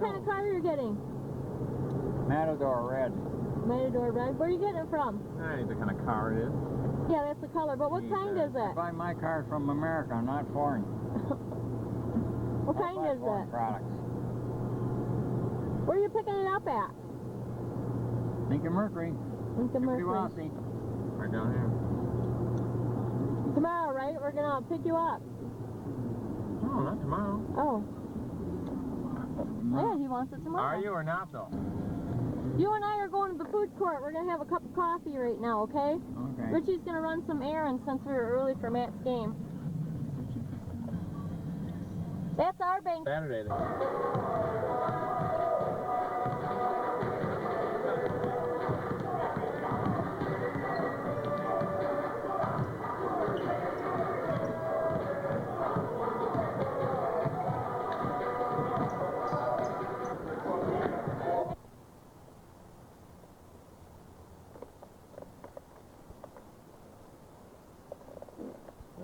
kind of car you're getting? Matador red. Matador red. Where are you getting it from? That ain't the kind of car it is. Yeah, that's the color. But what kind is I it? buy my cars from America, not foreign. What kind is foreign it? products. Where are you picking it up at? Lincoln Mercury. Lincoln Mercury. Right down here. Tomorrow, right? We're gonna pick you up. No, not tomorrow. Oh. Yeah, he wants it tomorrow. Are you or not, though? You and I are going to the food court. We're gonna have a cup of coffee right now, okay? Okay. Richie's gonna run some errands since we were early for Matt's game. That's our bank. Saturday, then.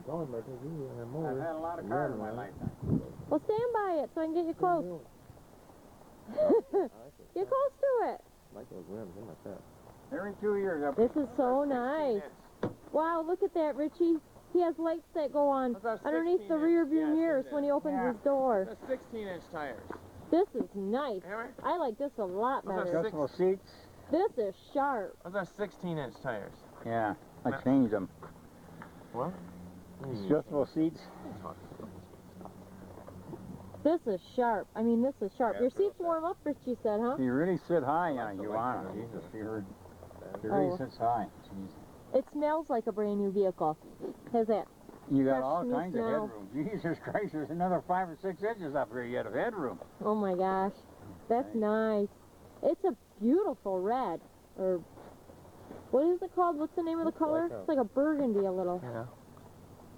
I've had a lot of cars in my lifetime. Well, stand by it so I can get you close. Get close to it. Like those rims, they're not that. Every 2 years I This is so nice. Wow, look at that, Richie. He has lights that go on Those are underneath the 16 rear inch. view Yeah, mirrors it's in when he opens Yeah. his door. They're 16-inch tires. This is nice. Hammer? I like this a lot Those are better. adjustable seats. This is sharp. Those are 16-inch tires. Yeah, I changed them. What? Adjustable seats. This is sharp. I mean, this is sharp. Yeah, Your it's real seats warm up, Richie said, huh? You really sit high on it, you like want the it. Jesus. You really Oh. sits high. Jeez. It smells like a brand new vehicle. How's that? You got Fresh all new kinds of smell. headroom. Jesus Christ, there's another 5 or 6 inches up here yet of headroom. Oh my gosh. That's nice. It's a beautiful red. Or what is it called? What's the name of the color? It's like a burgundy a little. Yeah.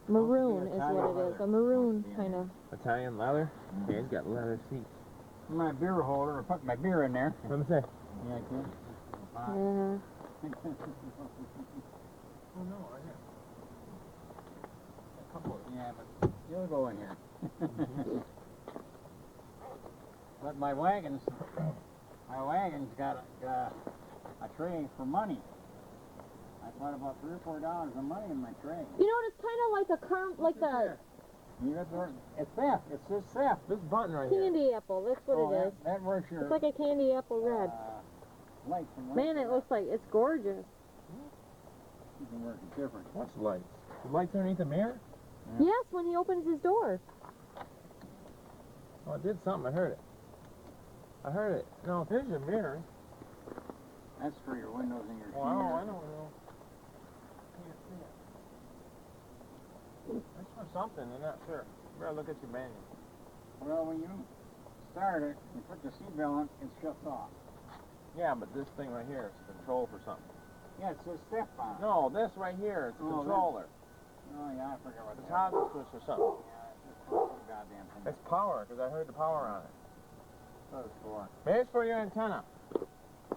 Maroon is what it is. A maroon kind of. Italian leather? Yeah, he's got leather seats. My beer holder, I put my beer in there. Let me say. Yeah, I can. Yeah. Oh, no, right here. Yeah, but you'll go in here. But my wagon's got a tray for money. I put about $3 or $4 of money in my tray. You know, it's kind of like a like the You got the, it's theft. It's just theft. This button right here. candy apple. That's what it is. That works your It's like a candy apple red. light from Man, it looks like it's gorgeous. You can work it different. What's lights? The lights underneath the mirror? Yeah. Yes, when he opens his door. Oh, it did something. I heard it. I heard it. No, there's your mirror. That's for your windows and your Wow, I mirrors. don't know. Can't see it. That's for something, I'm not sure. You better look at your manual. Well, when you start it, you put the seatbelt on, it shuts off. Yeah, but this thing right here is control for something. Yeah, it says step on it. No, this right here is the Oh, controller. Oh, yeah, I forget what The that is. toggle switch or something. Yeah, it's just for some goddamn thing. It's power, because I heard the power on it. What it's for. Maybe it's for your antenna.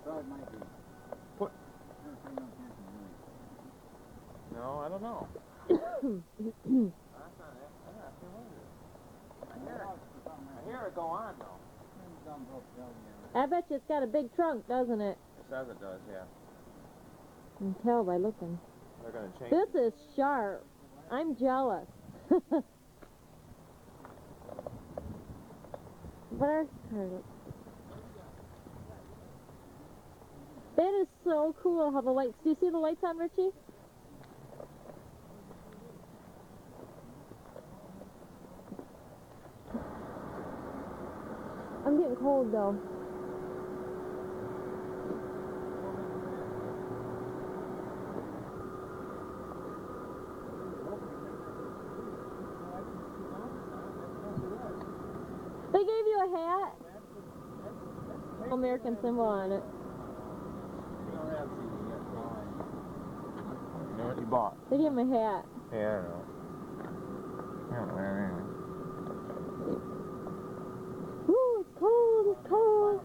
So it might be. Put- Never paid no attention, really. No, I don't know. That's not it. I'm not sure what it is. I hear it go on, though. I bet you it's got a big trunk, doesn't it? It says it does, yeah. You can tell by looking. They're going to change This it. is sharp. I'm jealous. But our car looks. That is so cool how the lights. Do you see the lights on, Richie? I'm getting cold though. They gave you a hat? American symbol on it. You don't have CD yet. You know what you bought? They gave him a hat. Yeah, I know. I don't wear it anyway. Ooh, it's cold, it's cold.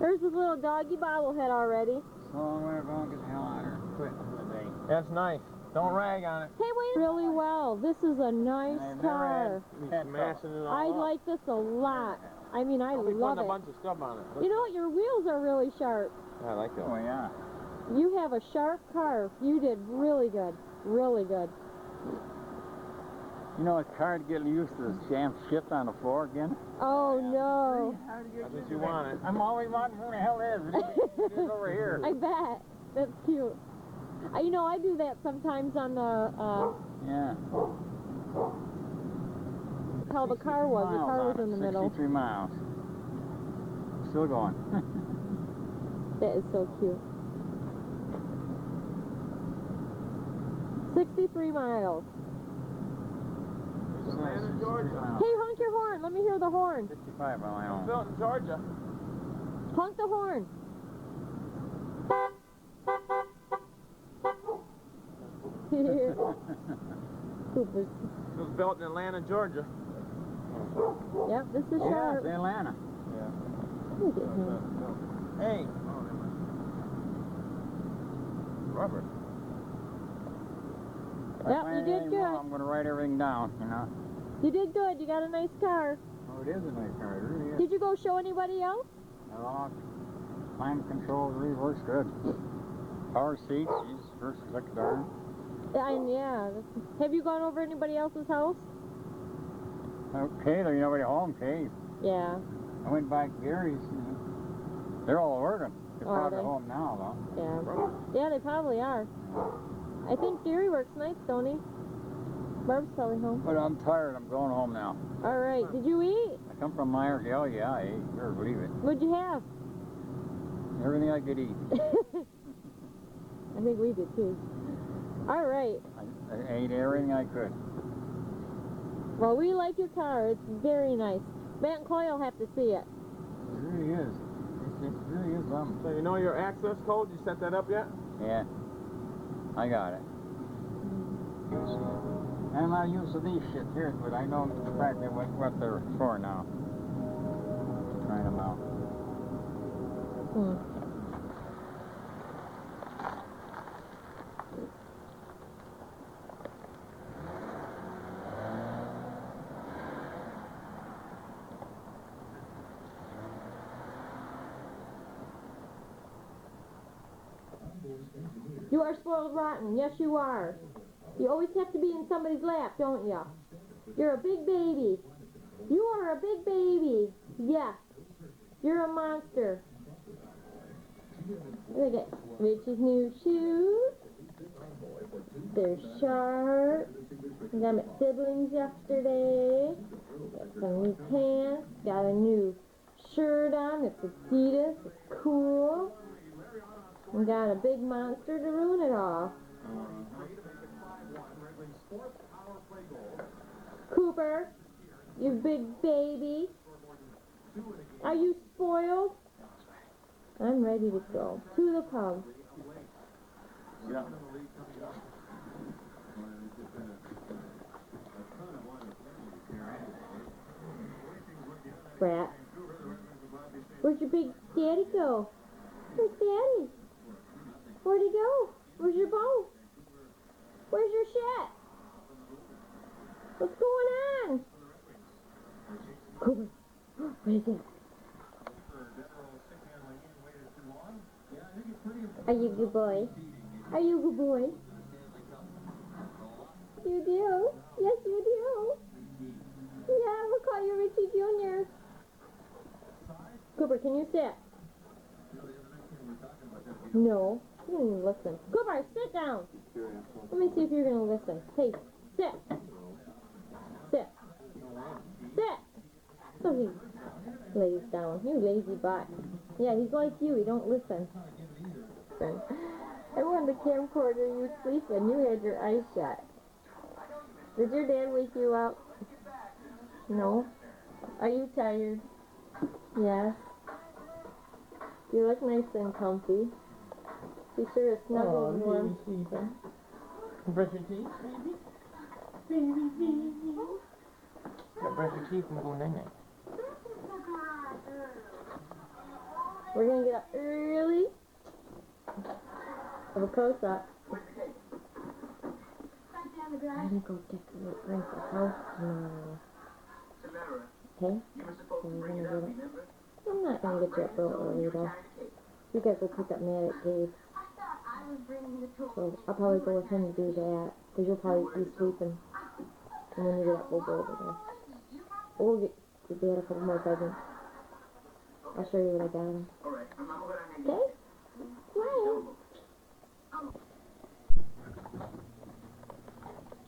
There's his little doggy bobblehead already. So I'm gonna go and get the hell out of here. Quit for the day. That's nice. Don't rag on it. Hey, wait. Really well. This is a nice car. He's smashing it all I up. like this a lot. I mean, I I'll be love putting a it. bunch of stuff on it. You know what? Your wheels are really sharp. I like that. Oh, yeah. You have a sharp car. You did really good. Really good. You know, it's hard to get used to this damn shit on the floor again. Oh, no. That's what you wanted. I'm always wondering who the hell it is. It is over here. I bet. That's cute. You know, I do that sometimes on the, Yeah. how the car was. The car was in the middle. 63 miles. Still going. That is so cute. 63 miles. Atlanta, Georgia. Hey, honk your horn. Let me hear the horn. 65 on my own. Built in Georgia. Honk the horn. Cooper's. It was built in Atlanta, Georgia. Yep, this is Yeah, sharp. it's Atlanta. Look at him. Hey. Rubber. Yep, you did good. I'm going to write everything down, you know. You did good. You got a nice car. Oh, it is a nice car. It really is. Did you go show anybody else? Climate control really works good. Power seats, Jesus, first, second, darn. And yeah. Have you gone over anybody else's house? Okay, there's nobody home, okay. Yeah. I went by Gary's. They're all working. They're Are probably they? home now, though. Yeah. Yeah, they probably are. I think Gary works nights, don't he? Barb's probably home. But I'm tired. I'm going home now. All right. Did you eat? I come from Myers. Yeah, I ate. You better believe it. What'd you have? Everything I could eat. I think we did too. All right. I ate everything I could. Well, we like your car. It's very nice. Matt and Coy will have to see it. It really is. It really is something. So you know your access code? You set that up yet? Yeah. I got it. I'm not used to these shit here, but I know exactly what they're for now. Trying them out. You are spoiled rotten. Yes, you are. You always have to be in somebody's lap, don't you? You're a big baby. You are a big baby. Yes. You're a monster. Look at Richie's new shoes. They're sharp. I got my siblings yesterday. Got some new pants. Got a new shirt on. It's Adidas. It's cool. We got a big monster to ruin it all. Cooper, you big baby. Are you spoiled? I'm ready to go. To the pub. Yeah. Brat. Where'd your big daddy go? Where's daddy? Where'd he go? Where's your bow? Where's your shit? What's going on? Cooper, what is it? Are you a good boy? Are you a good boy? You do? Yes, you do. Yeah, we'll call you Richie Jr. Cooper, can you sit? No. You didn't even listen. Cooper, sit down. Let me see if you're going to listen. Hey, sit. Sit. Sit. So he lays down. You lazy butt. Yeah, he's like you. He don't listen. I wanted the camcorder. You were sleeping. You had your eyes shut. Did your dad wake you up? No. Are you tired? Yes. You look nice and comfy. Be sure to snuggle and warm. Sleeping. Brush your teeth, baby. Baby. Yeah, brush your teeth and go night-night. We're gonna get up early. Have a close-up. gotta go decorate Grandpa's house tomorrow. Okay? So we're gonna get it. I'm not gonna get you up real early though. You gotta go pick up Matt at Gabe. So I'll probably go with him to do that. Because you'll probably be sleeping. And when you get up, we'll go over there. We'll get your dad a couple more presents. I'll show you what I got him. Okay? Smile.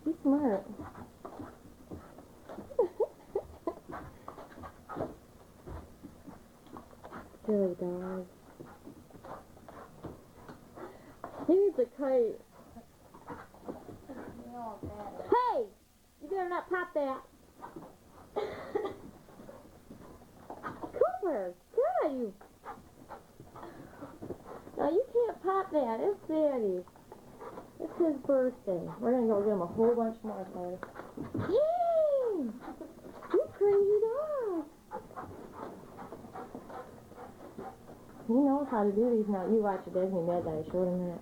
He's smart. Silly dog. He needs a kite. Hey! You better not pop that. Cooper! God, you. No, you can't pop that. It's Daddy's. It's his birthday. We're gonna go get him a whole bunch more things. Yay! You crazy dog. He knows how to do these now. You watch your Disney Mad that I showed him that.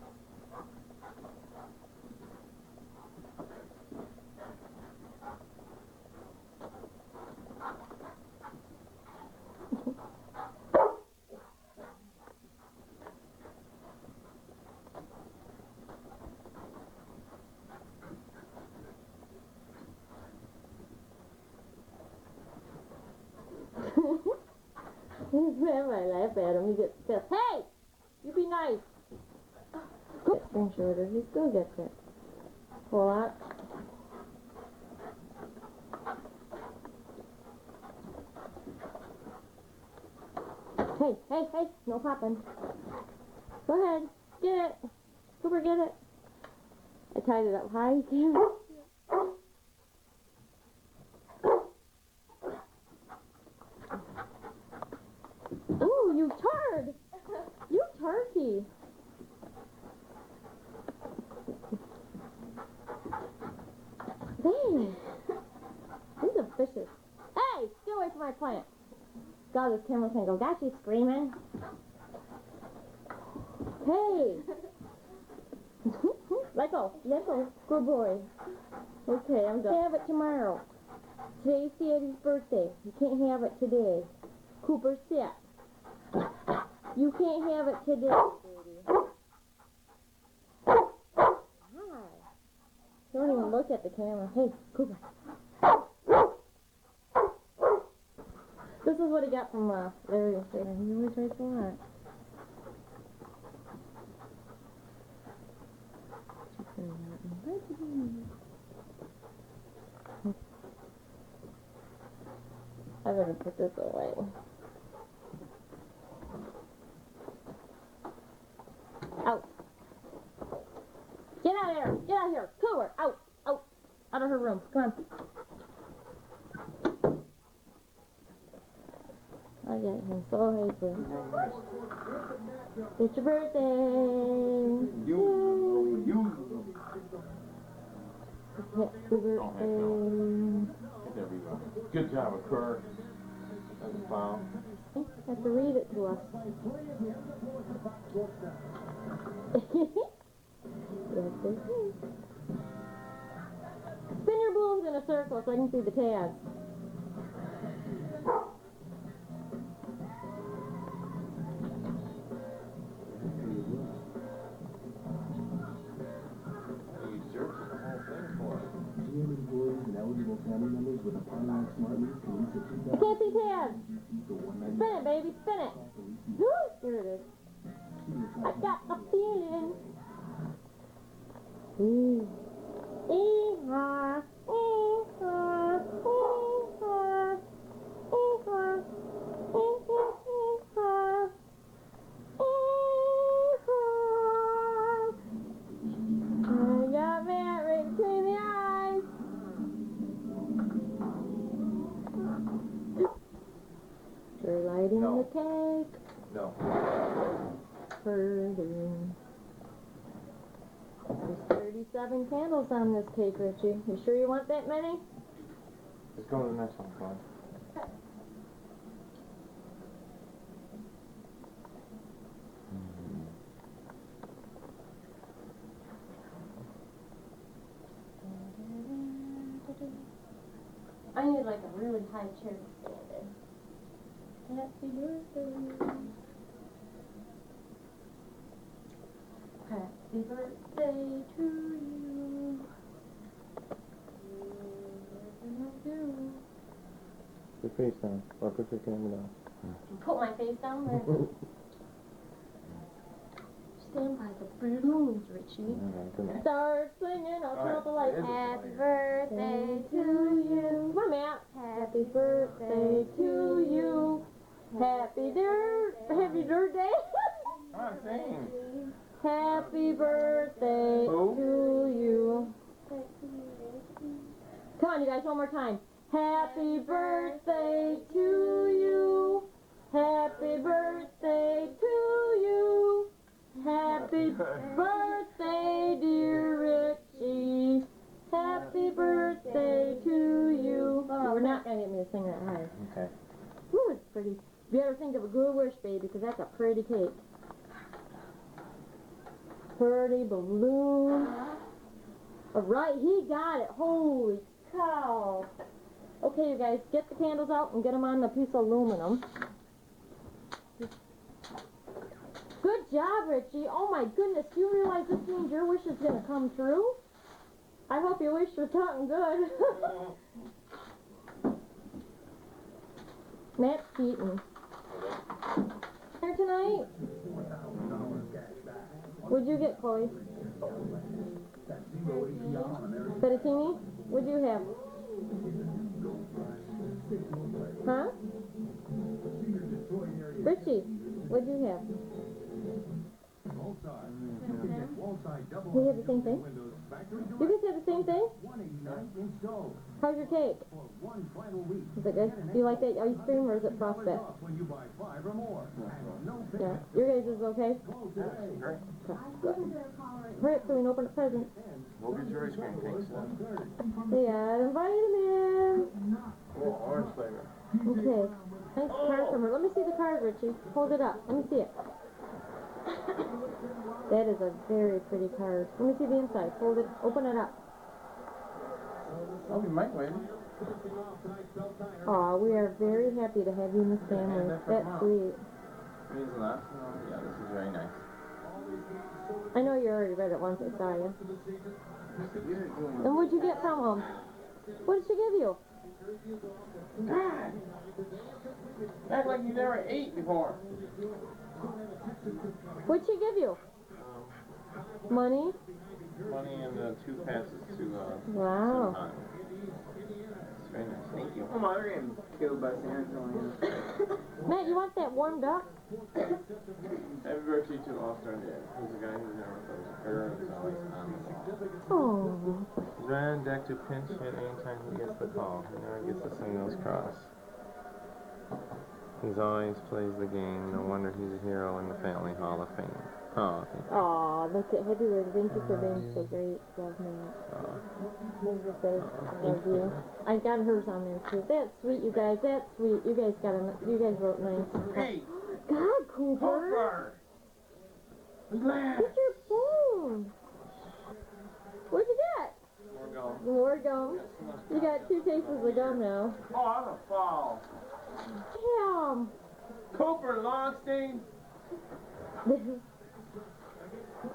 Whenever I laugh at him, he gets pissed. Hey! You be nice! Spring shorter, he still gets it. Pull out. Hey, hey, hey! No popping. Go ahead. Get it. Cooper, get it. I tied it up high. You can't. Ooh, you turd! You turkey! Dang! These are vicious. Hey! Get away from my plant! God, this camera can go. Got you screaming. Hey! Let go. Let go. Good boy. Okay, I'm done. Have it tomorrow. Today's Daddy's birthday. You can't have it today. Cooper, sit. You can't have it today, baby. Hi. Don't even look at the camera. Hey, Cooper. This is what he got from Larry yesterday. He always tries a lot. I better put this away. Out. Get out of here. Get out of here. Cooper. Out. Out. Out of her room. Come on. I got him so happy. It's your birthday. You. Happy birthday. Good job, Kurt. That's a foul. You have to read it to us. Yes, they do. Spin your balls in a circle so I can see the tabs. I can't see tabs. Spin it, baby, spin it. Woo, there it is. I got the feeling. Ee-haw, ee-haw, ee-haw, ee-haw, ee-haw, ee-haw. I got Matt right between the eyes. They're lighting the cake. No. Hurting. There's 37 candles on this cake, Richie. You sure you want that many? Let's go to the next one, Clyde. need like a really high chair to stand in. Happy birthday. Happy birthday to you. Put your face down. Or put your camera down. Put my face down there. Stand by the balloons, Richie. Start singing, I'll turn off the lights. Happy birthday to you. Come on, Matt. Happy birthday to you. Happy birthday. Come on, sing. Happy birthday to you. Come on, you guys, one more time. Happy birthday to you. Happy birthday to you. Happy birthday, dear Richie. Happy birthday to you. We're not going to get me to sing that high. Okay. Ooh, it's pretty. You ever think of a good wish, baby, because that's a pretty cake. Pretty balloon. Alright, he got it. Holy cow. Okay, you guys, get the candles out and get them on the piece of aluminum. Good job, Richie. Oh my goodness, do you realize this means your wish is going to come true? I hope your wish was something good. Matt's cheating. Here tonight? What'd you get, Chloe? Fettuccine? What'd you have? Huh? Richie, what'd you have? We have the same thing? You guys have the same thing? How's your cake? Is it good? Do you like that ice cream or is it frostbite? Yeah. Your guys is okay? Great. Good. Hurry up so we can open the present. We'll get your ice cream cakes then. Yeah, invite him in. Oh, orange flavor. Okay. Nice card from her. Let me see the card, Richie. Hold it up. Let me see it. That is a very pretty card. Let me see the inside. Hold it. Open it up. Oh, we might win. Aw, we are very happy to have you in this family. That's sweet. Means a lot. Yeah, this is very nice. I know you already read it once. I saw you. And what'd you get from him? What did she give you? God! Act like you never ate before. What'd she give you? Money? Money and 2 passes to Wow. Sudan. It's very nice. Thank you. Oh my, they're getting killed by San Antonio. Matt, you want that warmed up? Happy birthday to Launstein. He's a guy who's never throws a curve. He's always on the ball. Oh. He's right on deck to pinch hit anytime he gets the call. He never gets the signals crossed. He's always plays the game. No wonder he's a hero in the Family Hall of Fame. Oh, thank you. Aw, that's it. Happy birthday. Thank you for being so great. Love Matt. Love you. I got hers on there too. That's sweet, you guys. That's sweet. You guys wrote nice. Hey! God, Cooper. Cooper! Glass! Get your phone. What'd you get? More gum. More gum. You got 2 cases of gum now. Oh, I'm a fall. Damn. Cooper Launstein.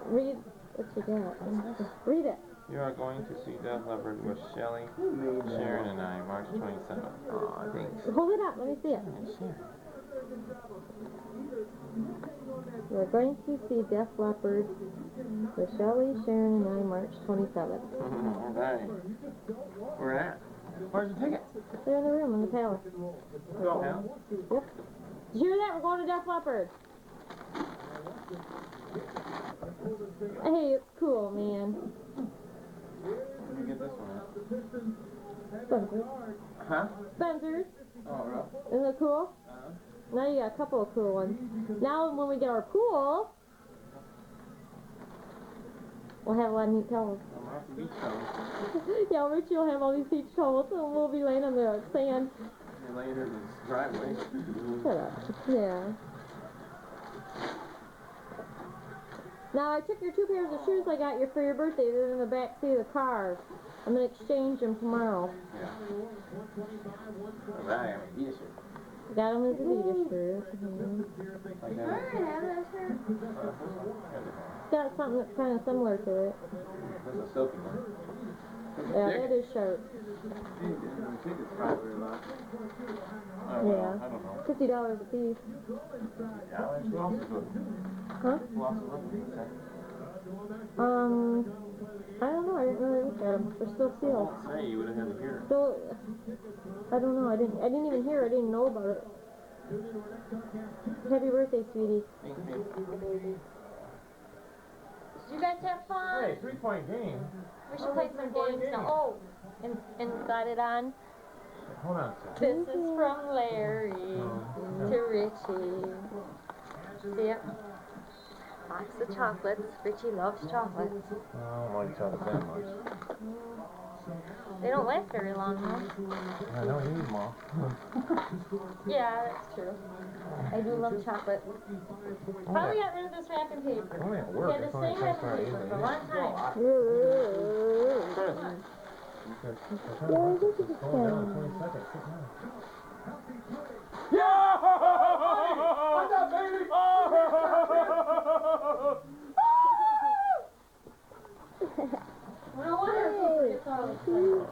Read what you got. Read it. You are going to see Def Leppard with Shelley, Sharon, and I, March 27th. Aw, thanks. Hold it up. Let me see it. Sharon. We're going to see Def Leppard with Shelley, Sharon, and I, March 27th. All right. Where at? Where's the tickets? They're in the room in the palace. Go. Yep. Did you hear that? We're going to Def Leppard. Hey, it's cool, man. Let me get this one out. Spencer's. Huh? Spencer's. Oh, really? Isn't it cool? Now you got a couple of cool ones. Now when we get our pool, we'll have a lot of neat towels. I'm off the beach towels. Yeah, Richie will have all these beach towels and we'll be laying on the sand. You're laying in the driveway. Shut up. Yeah. Now, I took your 2 pairs of shoes I got you for your birthday. They're in the back seat of the car. I'm going to exchange them tomorrow. Yeah. Alright, eat a shirt. Got them as a Adidas shirt. Like that. It's got something that's kind of similar to it. There's a silky one. Yeah, that is sharp. I think it's probably a lot. Yeah. I don't know. $50 a piece. Yeah, who else is looking? Huh? Who else is looking? I don't know. I didn't really look at them. They're still sealed. Say, you would have had to hear it. Still, I don't know. I didn't even hear. I didn't know about it. Happy birthday, sweetie. Thank you. Did you guys have fun? Hey, 3-point game. We should play some games now. Oh, and got it on. Hold on a This is from Larry to Richie. See it? Box of chocolates. Richie loves chocolates. I don't like chocolate that much. They don't last very long, though. I don't eat them all. Yeah, that's true. I do love chocolate. Probably got rid of this wrapping paper. Only at We work. had the That's why I same can't wrapping start paper eating for a it. long time. Hold down 20 seconds. Sit down. Yeah! What's up, baby? No wonder Cooper gets all excited.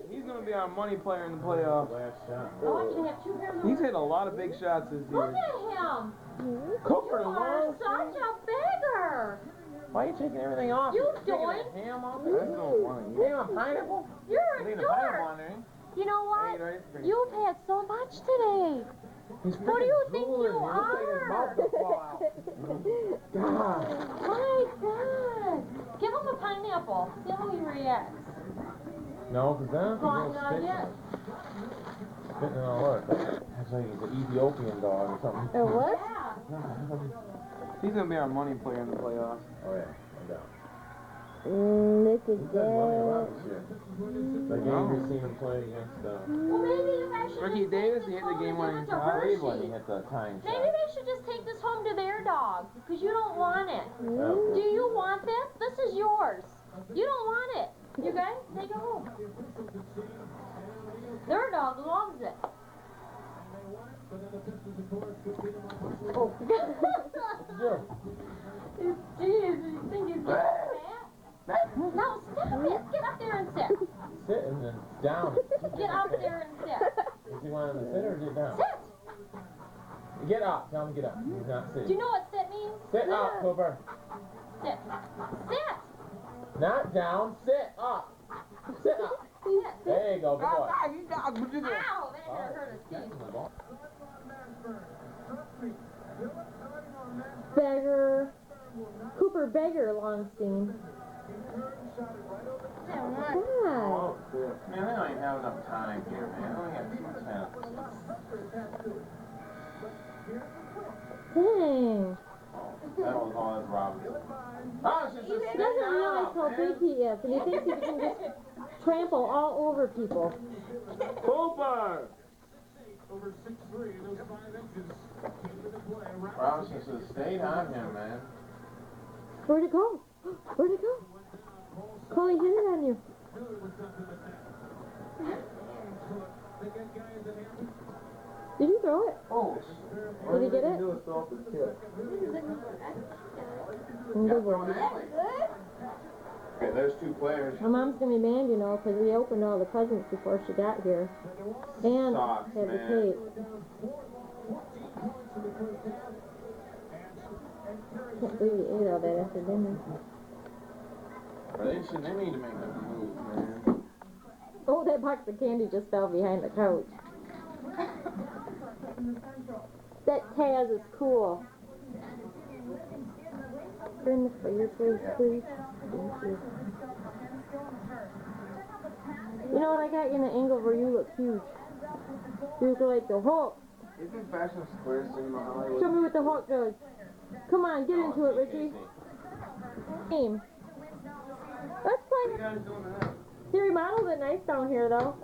He's gonna be our money player in the playoffs. Last shot. I want you to have 2 pairs of He's hit a lot of big shots this Look year. at him! Cooper, You are such a beggar! Why are you taking everything off? You Taking doing? a ham off I there? don't want to You ain't on pineapple? You're a Leave the pineapple dork! on there, ain't You know what? Hey, right? You've had so much today. He's Who do you think drooling. you He looks like his mouth are? will fall out. God. My God! Give him a pineapple. See how he reacts. No, because then Well, he's not spitting. yet. Spitting it all over. It's like he's an Ethiopian dog or something. What? He's gonna be our money player in the playoffs. Oh yeah, no doubt. Look He's done running a lot this year. The game you've seen him play against Well, maybe you guys should Ricky just Davis, take he this hit the home game and winning give it to I believe when he Hershey. hit the tying shot. Maybe they should just take this home to their dog, because you don't want it. Oh. Do you want this? This is yours. You don't want it. You guys, take it home. Their dog loves it. Oh. Jeez, you think he's getting fat? No, stop it. Get up there and sit. Sit and then down. Get up there and sit. Is he wanting to sit or is he down? Sit. Get up. Tell him to get up. He's not Do you sitting. know what sit means? Sit up, Cooper. Sit. Sit. Not down. Sit up. Sit up. Sit. There you go. Good boy. Ow, that hurt his teeth. Beggar. Cooper Beggar Launstein. God. Oh, man, they don't even have enough time here, man. They only have 2 minutes. Dang. That was all that's Robinson. Robinson He doesn't realize how big he is, and he thinks he can just trample all over people. Cooper! Robinson should have stayed on him, man. Where'd it go? Where'd it go? Chloe hit it on you. Did you throw it? Oh, Did he get it? Do is throw up the kid. Good boy. okay, there's 2 players. My mom's gonna be mad, you know, because we opened all the presents before she got here. And Sucks, had the man. tape. Can't believe we ate all that after dinner. But they need to make that move, man. Oh, that box of candy just fell behind the couch. That Taz is cool. Turn this for your face, please. Thank you. You know what? I got you in an angle where you look huge. You look like the Hulk. Isn't Fashion Square Cinema Hollywood? Show me what the Hulk does. Come on, get into it, Richie. Game. Let's What are you play. guys doing tonight? They remodeled it nice down here, though.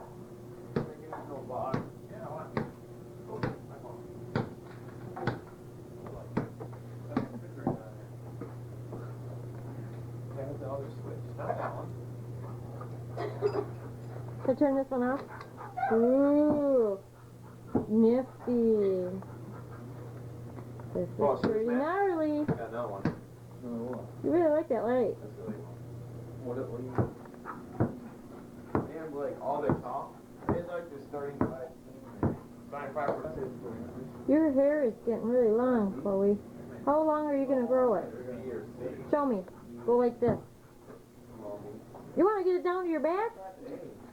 Not that one. Can I turn this one off? Ooh, nifty. This Oh, is so pretty this man- gnarly. Got another one. You really like that light. That's really what do you they have like all their top. They like the starting 95%. Your hair is getting really long, Chloe. How long are you gonna grow it? Show me. Go like this. You wanna get it down to your back?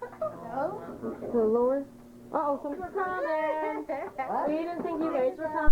No. To the lower? Uh-oh, someone's coming. We didn't think you guys were coming.